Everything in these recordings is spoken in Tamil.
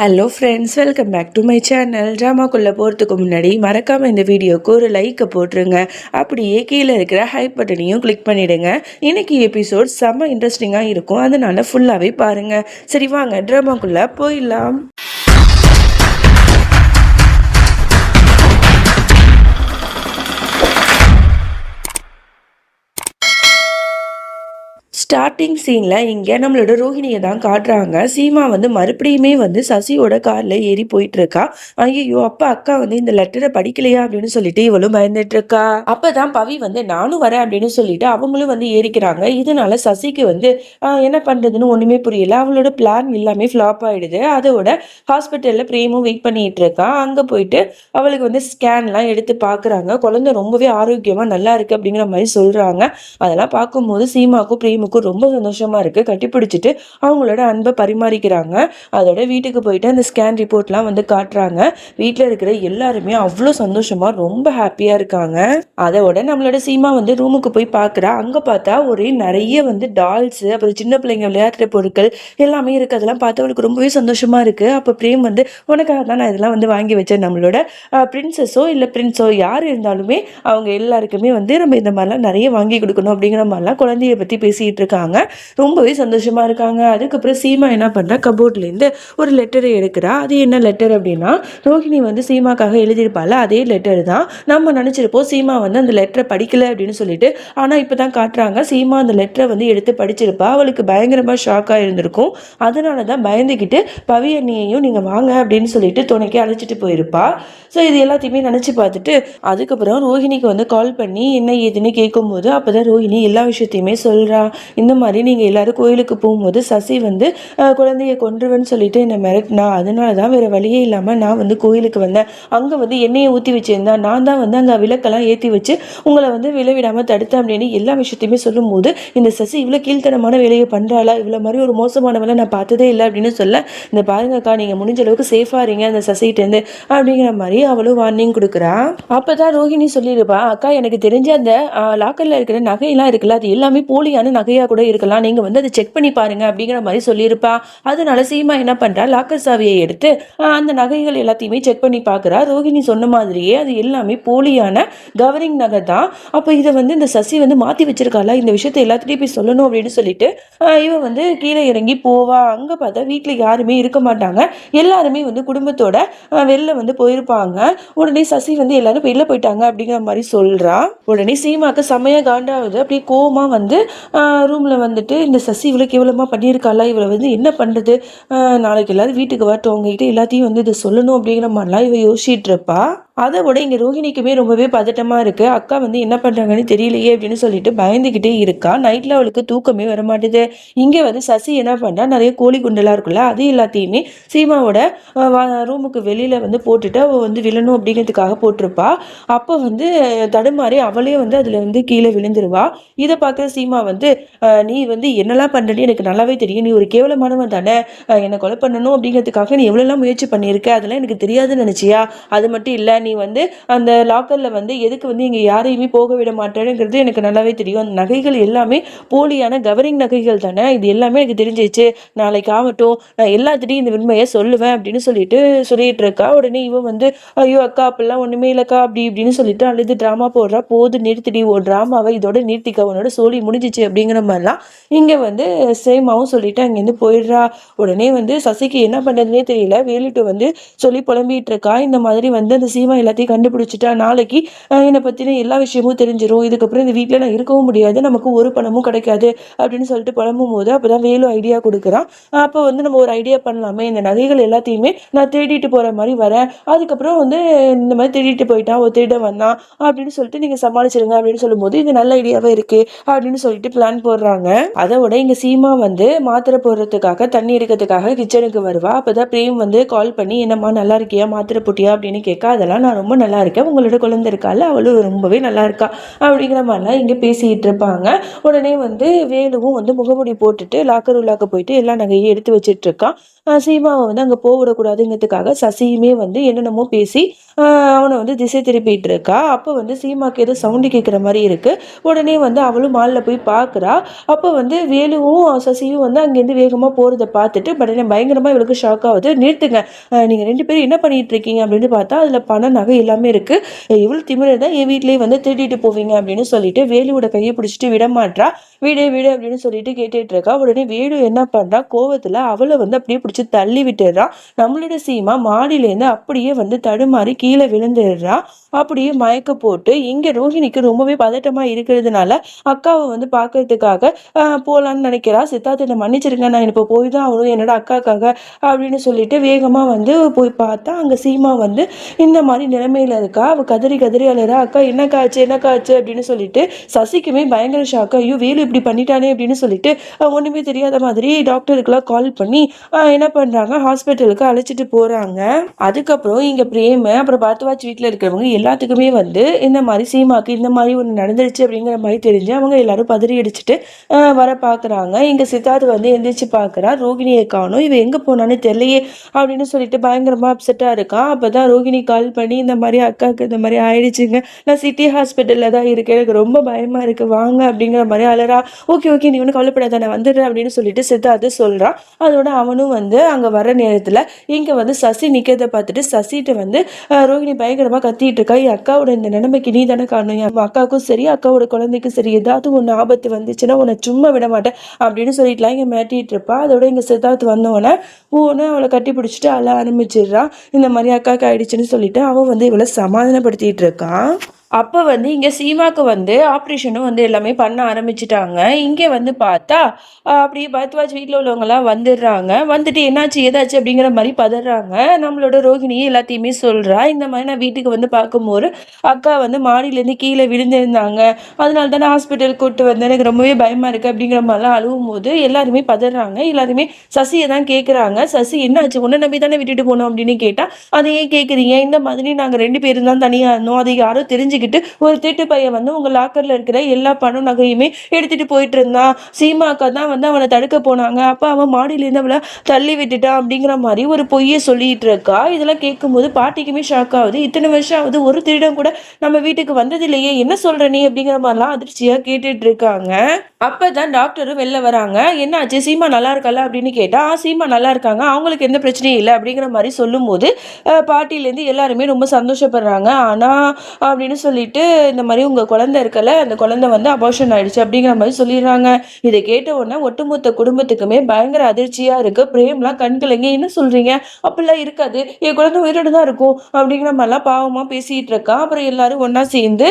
Hello friends, welcome back to my channel. ட்ராமாக்குள்ளே போகிறதுக்கு முன்னாடி மறக்காமல் இந்த வீடியோக்கு ஒரு லைக்கை போட்டுருங்க. அப்படியே கீழே இருக்கிற ஹைப் பட்டனையும் கிளிக் பண்ணிவிடுங்க. இன்றைக்கி எபிசோட் செம்ம இன்ட்ரெஸ்டிங்காக இருக்கும், அதனால ஃபுல்லாகவே பாருங்கள். சரி வாங்க ட்ராமாக்குள்ளே போயிடலாம். ஸ்டார்டிங் சீனில் இங்கே நம்மளோட ரோஹிணியை தான் காட்டுறாங்க. சீமா மறுபடியுமே சசியோட காரில் ஏறி போயிட்டுருக்கா. ஐயோ அப்பா அக்கா இந்த லெட்டரை படிக்கலையா அப்படின்னு சொல்லிட்டு இவளும் பயந்துட்டு இருக்கா. அப்போ தான் பவி நானும் வரேன் அப்படின்னு சொல்லிட்டு அவங்களும் ஏறிக்கிறாங்க. இதனால சசிக்கு என்ன பண்ணுறதுன்னு ஒன்றுமே புரியல. அவளோட பிளான் எல்லாமே ஃப்ளாப் ஆகிடுது. அதோட ஹாஸ்பிட்டலில் பிரேமும் வெயிட் பண்ணிட்டு இருக்கா. அங்கே போயிட்டு அவளுக்கு ஸ்கேன்லாம் எடுத்து பார்க்குறாங்க. குழந்தை ரொம்பவே ஆரோக்கியமாக நல்லா இருக்குது அப்படிங்கிற மாதிரி சொல்கிறாங்க. அதெல்லாம் பார்க்கும்போது சீமாவுக்கும் பிரேமுக்கும் ரொம்ப சந்தோஷமா இருக்கு. கட்டிப்பிடிச்சிட்டு அவங்களோட அன்பை பரிமாறிக்கிறாங்க. அதோட வீட்டுக்கு போயிட்டு அந்த ஸ்கேன் ரிப்போர்ட்லாம் காட்டுறாங்க. வீட்டில் இருக்கிற எல்லாருமே அவ்வளோ சந்தோஷமா ரொம்ப ஹாப்பியா இருக்காங்க. அதோட நம்மளோட சீமா ரூமுக்கு போய் பார்க்குறா. அங்கே பார்த்தா ஒரே நிறைய டால்ஸ், அப்புறம் சின்ன பிள்ளைங்க விளையாடுற பொருட்கள் எல்லாமே இருக்கு. அதெல்லாம் பார்த்து அவளுக்கு ரொம்பவே சந்தோஷமா இருக்கு. அப்போ பிரேம் உனக்காக தான் நான் இதெல்லாம் வாங்கி வச்சேன். நம்மளோட பிரின்சஸோ இல்லை பிரின்ஸோ யார் இருந்தாலுமே அவங்க எல்லாருக்குமே நம்ம இந்த மாதிரிலாம் நிறைய வாங்கி கொடுக்கணும் அப்படிங்கிற மாதிரிலாம் குழந்தைய பற்றி பேசிட்டு இருக்காங்க. ரொம்பவே சந்தோஷமா இருக்காங்க. அதுக்கப்புறம் சீமா என்ன பண்றா, கபோர்ட்லேருந்து ஒரு லெட்டரை எடுக்கிறா. அது என்ன லெட்டர் அப்படின்னா, ரோஹிணி சீமாக்காக எழுதியிருப்பாள் அதே லெட்டர் தான். நம்ம நினைச்சிருப்போம் சீமா அந்த லெட்டரை படிக்கல அப்படின்னு சொல்லிட்டு. ஆனா இப்பதான் காட்டுறாங்க சீமா அந்த லெட்டரை எடுத்து படிச்சிருப்பா. அவளுக்கு பயங்கரமா ஷாக்கா இருந்திருக்கும். அதனாலதான் பயந்துக்கிட்டு பவி அண்ணியையும் நீங்க வாங்க அப்படின்னு சொல்லிட்டு துணைக்கு அழைச்சிட்டு போயிருப்பா. ஸோ இது எல்லாத்தையுமே நினைச்சு பார்த்துட்டு அதுக்கப்புறம் ரோஹிணிக்கு கால் பண்ணி என்ன ஏதுன்னு கேட்கும்போது அப்பதான் ரோஹிணி எல்லா விஷயத்தையுமே சொல்றா. இந்த மாதிரி நீங்கள் எல்லாரும் கோயிலுக்கு போகும்போது சசி குழந்தைய கொன்றுவன்னு சொல்லிட்டு என்னை மிரட்டினா. அதனால தான் வேறு வழியே இல்லாமல் நான் கோயிலுக்கு வந்தேன். அங்கே எண்ணெயை ஊற்றி வச்சிருந்தா நான் தான் அங்கே விளக்கெல்லாம் ஏற்றி வச்சு உங்களை விளைவிடாமல் தடுத்தேன் அப்படின்னு எல்லா விஷயத்தையுமே சொல்லும்போது இந்த சசி இவ்வளோ கீழ்த்தனமான வேலையை பண்ணுறாளா, இவ்வளோ மாதிரி ஒரு மோசமான வேலை நான் பார்த்ததே இல்லை அப்படின்னு சொல்ல, இந்த பாருங்கக்கா நீங்கள் முடிஞ்ச அளவுக்கு சேஃபாக இருங்க அந்த சசிகிட்டேருந்து அப்படிங்கிற மாதிரி அவளும் வார்னிங் கொடுக்குறா. அப்போ தான் ரோஹிணி சொல்லியிருப்பா, அக்கா எனக்கு தெரிஞ்ச அந்த லாக்கரில் இருக்கிற நகையெல்லாம் இருக்குல்ல அது எல்லாமே போலியான நகையாக கூட இருக்கலாம், நீங்கள் அதை செக் பண்ணி பாருங்க அப்படிங்கிற மாதிரி சொல்லியிருப்பா. அதனால சீமா என்ன பண்ணுறா, லாக்கர் சாவியை எடுத்து அந்த நகைகள் எல்லாத்தையுமே செக் பண்ணி பார்க்குறா. ரோஹிணி சொன்ன மாதிரியே அது எல்லாமே போலியான கவரிங் நகை தான். அப்போ இதை இந்த சசி மாற்றி வச்சிருக்காளா, இந்த விஷயத்தை எல்லாத்துலேயும் போய் சொல்லணும் அப்படின்னு சொல்லிட்டு இவன் கீழே இறங்கி போவா. அங்கே பார்த்தா வீட்டில் யாருமே இருக்க மாட்டாங்க. எல்லாருமே குடும்பத்தோட வெளில போயிருப்பாங்க. உடனே சசி எல்லாரும் வெளில போயிட்டாங்க அப்படிங்கிற மாதிரி சொல்றா. உடனே சீமாக்கு செம்மையா காண்டாவது. அப்படியே கோவமா ரூமில் இந்த சசி இவ்வளோ கேவலமாக பண்ணியிருக்காளா, இவளை என்ன பண்ணுறது, நாளைக்கு எல்லாரும் வீட்டுக்கு வரட்டும் அவங்ககிட்ட எல்லாத்தையும் இதை சொல்லணும் அப்படிங்கிற மாதிரிலாம் இவ யோசிச்சுட்டு இருப்பா. அதை விட இங்கே ரோஹிணிக்குமே ரொம்பவே பதட்டமாக இருக்குது. அக்கா என்ன பண்ணுறாங்கன்னு தெரியலையே அப்படின்னு சொல்லிட்டு பயந்துக்கிட்டே இருக்கா. நைட்டில் அவளுக்கு தூக்கமே வரமாட்டுது. இங்கே சசி என்ன பண்ணுறா, நிறைய கோழி குண்டெல்லாம் இருக்குல்ல அது எல்லாத்தையுமே சீமாவோட ரூமுக்கு வெளியில் போட்டுட்டு அவள் விழணும் அப்படிங்கிறதுக்காக போட்டிருப்பா. அப்போ தடுமாறி அவளே அதில் கீழே விழுந்துருவா. இதை பார்க்குற சீமா நீ என்னெல்லாம் பண்ணுறேன்னு எனக்கு நல்லாவே தெரியும், நீ ஒரு கேவலமானவன் தானே, என்னை கொலை பண்ணணும் அப்படிங்கிறதுக்காக நீ எவ்வளோலாம் முயற்சி பண்ணியிருக்க, அதெல்லாம் எனக்கு தெரியாதுன்னு நினச்சியா, அது மட்டும் இல்லை நீ அந்த லாக்கரில் எதுக்கு இங்கே யாரையுமே போக விட மாட்டேங்கிறது எனக்கு நல்லாவே தெரியும், அந்த நகைகள் எல்லாமே போலியான கவரிங் நகைகள் தானே, இது எல்லாமே எனக்கு தெரிஞ்சிச்சு, நாளைக்கு ஆகட்டும் நான் எல்லாத்திட்டையும் இந்த உண்மையை சொல்லுவேன் அப்படின்னு சொல்லிட்டு இருக்கா. உடனே இவன் ஐயோ அக்கா அப்படிலாம் ஒன்றுமே இல்லைக்கா அப்படி இப்படின்னு சொல்லிட்டு அழுது ட்ராமா போடுறா. போது நிறுத்திடி, ஒரு ட்ராமாவை இதோட நிறுத்திக்க, உன்னோட சோழி முடிஞ்சிச்சு அப்படிங்கிற மாதிரிலாம் இங்கே சேமாவும் சொல்லிட்டு அங்கேருந்து போயிடுறா. உடனே சசிக்கு என்ன பண்ணுறதுனே தெரியல. வேலுட்டு சொல்லி புலம்பிட்டு இருக்கா. இந்த மாதிரி அந்த சீமா எல்லாத்தையும் கண்டுபிடிச்சிட்டா நாளைக்கு என்னை பற்றின எல்லா விஷயமும் தெரிஞ்சிடும், இதுக்கப்புறம் இந்த வீட்டில் நான் இருக்கவும் முடியாது, நமக்கு ஒரு பணமும் கிடைக்காது அப்படின்னு சொல்லிட்டு புலம்பும் போது அப்போதான் வேலு ஐடியா கொடுக்குறான். அப்போ நம்ம ஒரு ஐடியா பண்ணலாமே, இந்த நகைகள் எல்லாத்தையுமே நான் தேடிட்டு போகிற மாதிரி வரேன், அதுக்கப்புறம் இந்த மாதிரி தேடிட்டு போயிட்டான், ஒரு திருட வந்தான் அப்படின்னு சொல்லிட்டு நீங்கள் சமாளிச்சிருங்க அப்படின்னு சொல்லும்போது இது நல்ல ஐடியாவே இருக்கு அப்படின்னு சொல்லிட்டு பிளான் போடுறாங்க. அதை விட இங்க சீமா மாத்திரை போடுறதுக்காக தண்ணி எடுக்கிறதுக்காக கிச்சனுக்கு வருவா. அப்பதான் பிரேம் கால் பண்ணி என்னம்மா நல்லா இருக்கியா, மாத்திரை போட்டியா அப்படின்னு கேட்க, அதெல்லாம் நான் ரொம்ப நல்லா இருக்கேன், உங்களோட குழந்தை இருக்கால அவளும் ரொம்பவே நல்லா இருக்கா அப்படிங்கிற மாதிரிலாம் இங்கே பேசிக்கிட்டு இருப்பாங்க. உடனே வந்து வேலுவும் வந்து முகமூடி போட்டுட்டு லாக்கர் உள்ளாக்க போயிட்டு எல்லா நகையும் எடுத்து வச்சிட்டு இருக்கான். சீமாவை வந்து அங்கே போவிடக்கூடாதுங்கிறதுக்காக சசியுமே வந்து என்னென்னமோ பேசி அவனை வந்து திசை திருப்பிட்டு இருக்கா. அப்போ வந்து சீமாக்கு ஏதோ சவுண்டு கேட்குற மாதிரி இருக்கு. உடனே வந்து அவளும் மாலில் போய் பார்க்குறா. அப்போ வந்து வேலுவும் சசியும் வந்து அங்கேருந்து வேகமாக போகிறத பார்த்துட்டு பயங்கரமாக இவளுக்கு ஷாக் ஆகுது. நிறுத்துங்க, நீங்கள் 2 பேரும் என்ன பண்ணிட்டு இருக்கீங்க அப்படின்னு பார்த்தா அதில் பணம் நகை எல்லாமே இருக்குது. இவ்வளோ திமிர தான் என் வீட்லேயே வந்து திருடிட்டு போவீங்க அப்படின்னு சொல்லிட்டு வேலுவோட கையை பிடிச்சிட்டு விட மாட்றா. வீடு வீடு அப்படின்னு சொல்லிட்டு கேட்டுட்டு இருக்கா. உடனே வேலு என்ன பண்ணுறா, கோவத்தில் அவளை வந்து அப்படியே பிடிச்சி தள்ளி விட்டுறான். நம்மளோட சீமா மாடியிலேருந்து அப்படியே வந்து தடுமாறி கீழே விழுந்துடுறா. அப்படியே மயக்க போட்டு இங்கே ரோஹிணிக்கு ரொம்பவே பதட்டமாக இருக்கிறதுனால அக்காவை வந்து பார்க்கறதுக்காக போகலான்னு நினைக்கிறா. சித்தார்த் என்னை மன்னிச்சிருங்க, நான் இப்போ போய் தான் ஆகணும் என்னோட அக்காக்காக அப்படின்னு சொல்லிட்டு வேகமாக வந்து போய் பார்த்தா அங்கே சீமா வந்து இந்த மாதிரி நிலைமையில இருக்கா. அவள் கதறி கதறி அழுறா. அக்கா என்னக்காச்சு என்னக்காச்சு அப்படின்னு சொல்லிட்டு சசிக்குமே பயங்கர ஷாக்கு. ஐயோ வேலு இப்படி பண்ணிட்டானே அப்படின்னு சொல்லிட்டு ஒன்றுமே தெரியாத மாதிரி டாக்டருக்குலாம் கால் பண்ணி என்ன பண்ணுறாங்க, ஹாஸ்பிட்டலுக்கு அழைச்சிட்டு போகிறாங்க. அதுக்கப்புறம் இங்கே பிரேம் அப்புறம் பரத்வாஜ் வீட்டில் இருக்கிறவங்க எல்லாத்துக்குமே வந்து இந்த மாதிரி சீமாக்கு இந்த மாதிரி ஒன்று நடந்துருச்சு அப்படிங்கிற மாதிரி தெரிஞ்சு அவங்க எல்லாரும் பதறி அடிச்சுட்டு வர பார்க்குறாங்க. இங்கே சித்தார்த் வந்து எந்திரிச்சு பார்க்குறா. ரோகிணியை காணும், இவன் எங்கே போனான்னு தெரியலையே அப்படின்னு சொல்லிட்டு பயங்கரமாக அப்செட்டாக இருக்கான். அப்போ தான் ரோகிணி கால் பண்ணி இந்த மாதிரி அக்காவுக்கு இந்த மாதிரி ஆயிடுச்சுங்க, நான் சிட்டி ஹாஸ்பிட்டலில் தான் இருக்கேன், எனக்கு ரொம்ப பயமாக இருக்குது வாங்க அப்படிங்கிற மாதிரி அலறா. ஓகே ஓகே நீ ஒன்றும் கவலைப்படாத நான் வந்துடுறேன் அப்படின்னு சொல்லிட்டு சித்தார்த்து சொல்கிறான். அதோட அவனும் வந்து அங்கே வர நேரத்தில் இங்கே வந்து சசி நிற்கிறத பார்த்துட்டு சசிகிட்ட வந்து ரோஹிணி பயங்கரமாக கத்திட்டு இருக்கா. என் அக்காவோட இந்த நிலைமைக்கு நீ தானே காரணம், என் அக்காவுக்கும் சரி அக்காவோட குழந்தைக்கும் சரி ஏதாவது ஒன்று ஆபத்து வந்துச்சுன்னா உன்னை சும்மா விட மாட்டேன் அப்படின்னு சொல்லிட்டுலாம் இங்கே மிரட்டிட்டு இருப்பா. அதோட இங்கே சித்தார்த் வந்தவொடனே பூன்னு அவளை கட்டி பிடிச்சிட்டு அழ ஆரம்பிச்சிடுறான். இந்த மாதிரி அக்காவுக்கு ஆயிடுச்சுன்னு சொல்லிட்டு அவன் வந்து இவளை சமாதானப்படுத்திட்டு இருக்கான். அப்போ வந்து இங்கே சீமாக்கு வந்து ஆப்ரேஷனும் வந்து எல்லாமே பண்ண ஆரம்பிச்சிட்டாங்க. இங்கே வந்து பார்த்தா அப்படியே பரத்வாஜ் வீட்டில் உள்ளவங்களாம் வந்துடுறாங்க. வந்துட்டு என்னாச்சு ஏதாச்சு அப்படிங்கிற மாதிரி பதறாங்க. நம்மளோட ரோஹிணியை எல்லாத்தையுமே சொல்கிறா. இந்த மாதிரி நான் வீட்டுக்கு வந்து பார்க்கும்போது அக்கா வந்து மாடியிலேருந்து கீழே விழுந்திருந்தாங்க, அதனால தான் நான் ஹாஸ்பிட்டல் கூப்பிட்டு வந்தேன், எனக்கு ரொம்பவே பயமாக இருக்குது அப்படிங்கிற மாதிரிலாம் அழுவும் போது எல்லாருமே பதறாங்க. எல்லாருமே சசியை தான் கேட்குறாங்க. சசி என்னாச்சு, உன்னை நம்பி தானே விட்டுட்டு போனோம் அப்படின்னு கேட்டால் அதை ஏன் கேட்குறீங்க, இந்த மாதிரி நாங்கள் 2 பேரும் தான் தனியாக இருந்தோம், அதை யாரோ தெரிஞ்சு ஒரு திருட்டு பையன் வந்து உங்க லாக்கர்ல இருக்கிற எல்லா பணம் நகையுமே எடுத்துட்டு போயிட்டு இருந்தான், சீமா அக்கா தான் வந்து அவனை தடுக்க போனாங்க, அப்ப அவன் மாடியில இருந்து அவளை தள்ளி விட்டுட்டான் அப்படிங்கிற மாதிரி ஒரு பொய்யை சொல்லிட்டு இருக்கா. இதெல்லாம் கேட்கும்போது பாட்டிக்குமே ஷாக் ஆகுது. இத்தனை வருஷம் ஆகுது ஒரு திருடம் கூட நம்ம வீட்டுக்கு வந்தது இல்லையே, என்ன சொல்ற நீ அப்படிங்கிற மாதிரிலாம் அதிர்ச்சியா கேட்டுட்டு இருக்காங்க. அப்பதான் டாக்டரும் வெளில வராங்க. என்னாச்சு சீமா நல்லா இருக்கால அப்படின்னு கேட்டா சீமா நல்லா இருக்காங்க, அவங்களுக்கு எந்த பிரச்சனையும் இல்லை அப்படிங்கிற மாதிரி சொல்லும் போது பாட்டிலேருந்து எல்லாருமே ரொம்ப சந்தோஷப்படுறாங்க. ஆனா அப்படின்னு சொல்லிட்டு இந்த மாதிரி உங்க குழந்தை இருக்கல அந்த குழந்தை வந்து அபார்ஷன் ஆயிடுச்சு அப்படிங்கிற மாதிரி சொல்லிடுறாங்க. இதை கேட்ட உடனே ஒட்டுமொத்த குடும்பத்துக்குமே பயங்கர அதிர்ச்சியா இருக்கு. பிரேம்லாம் கண்கலங்க, என்ன சொல்றீங்க, அப்படிலாம் இருக்காது, என் குழந்தை உயிரோடு தான் இருக்கும் அப்படிங்கிற மாதிரிலாம் பாவமா பேசிட்டு இருக்கான். அப்புறம் எல்லாரும் ஒன்னா சேர்ந்து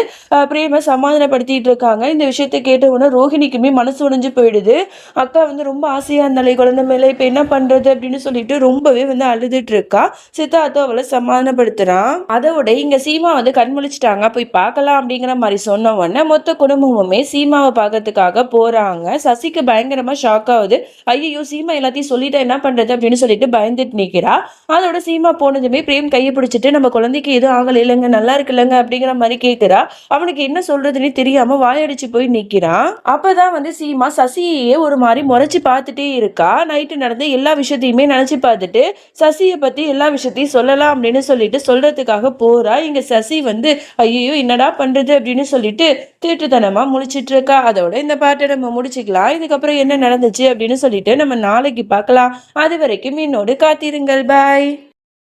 பிரேமை சமாதானப்படுத்திட்டு இருக்காங்க. இந்த விஷயத்தை கேட்ட உடனே ரோஹிணிக்குமே மனசு உடைஞ்சு போயிடுது. அக்கா வந்து ரொம்ப ஆசையா இருந்தாலே குழந்தை மேல இப்ப என்ன பண்றது அப்படின்னு சொல்லிட்டு ரொம்பவே வந்து அழுதுட்டு இருக்கா. சித்தார்த்தோ அவளை சமாதானப்படுத்துறான். அதோட இங்க சீமா வந்து கண்முழிச்சிட்டாங்க, போய் பார்க்கலாம் அப்படிங்கிற மாதிரி சொன்ன உடனே மொத்த குடும்பமுமே சீமாவை பார்க்கறதுக்காக போறாங்க. சசிக்கு பயங்கரமா ஷாக் ஆகுது. ஐயோ சீமா எல்லாத்தையும் சொல்லிட்டா என்ன பண்றது அப்படின்னு சொல்லிட்டு பயந்துட்டு நிக்கிறா. அதோட சீமா போனதுமே பிரேம் கையை பிடிச்சிட்டு நம்ம குழந்தைக்கு எதுவும் ஆகல இல்லைங்க, நல்லா இருக்கு இல்லைங்க அப்படிங்கிற மாதிரி கேட்கிறா. அவனுக்கு என்ன சொல்றதுன்னு தெரியாம வாயடிச்சு போய் நிக்கிறான். அப்பதான் வந்து சீமா சசியே ஒரு மாதிரி முறைச்சு பார்த்துட்டே இருக்கா. நைட்டு நடந்த எல்லா விஷயத்தையுமே நினைச்சு பார்த்துட்டு சசியை பத்தி எல்லா விஷயத்தையும் சொல்லலாம் அப்படின்னு சொல்லிட்டு சொல்றதுக்காக போறா. இங்க சசி வந்து ஐயோ என்னடா பண்றது அப்படின்னு சொல்லிட்டு திருட்டுத்தனமா முழிச்சிட்டு இருக்கா. அதோட இந்த பாட்டை நம்ம முடிச்சுக்கலாம். இதுக்கப்புறம் என்ன நடந்துச்சு அப்படின்னு சொல்லிட்டு நம்ம நாளைக்கு பார்க்கலாம். அது வரைக்கும் என்னோடு காத்திருங்கள். பாய்.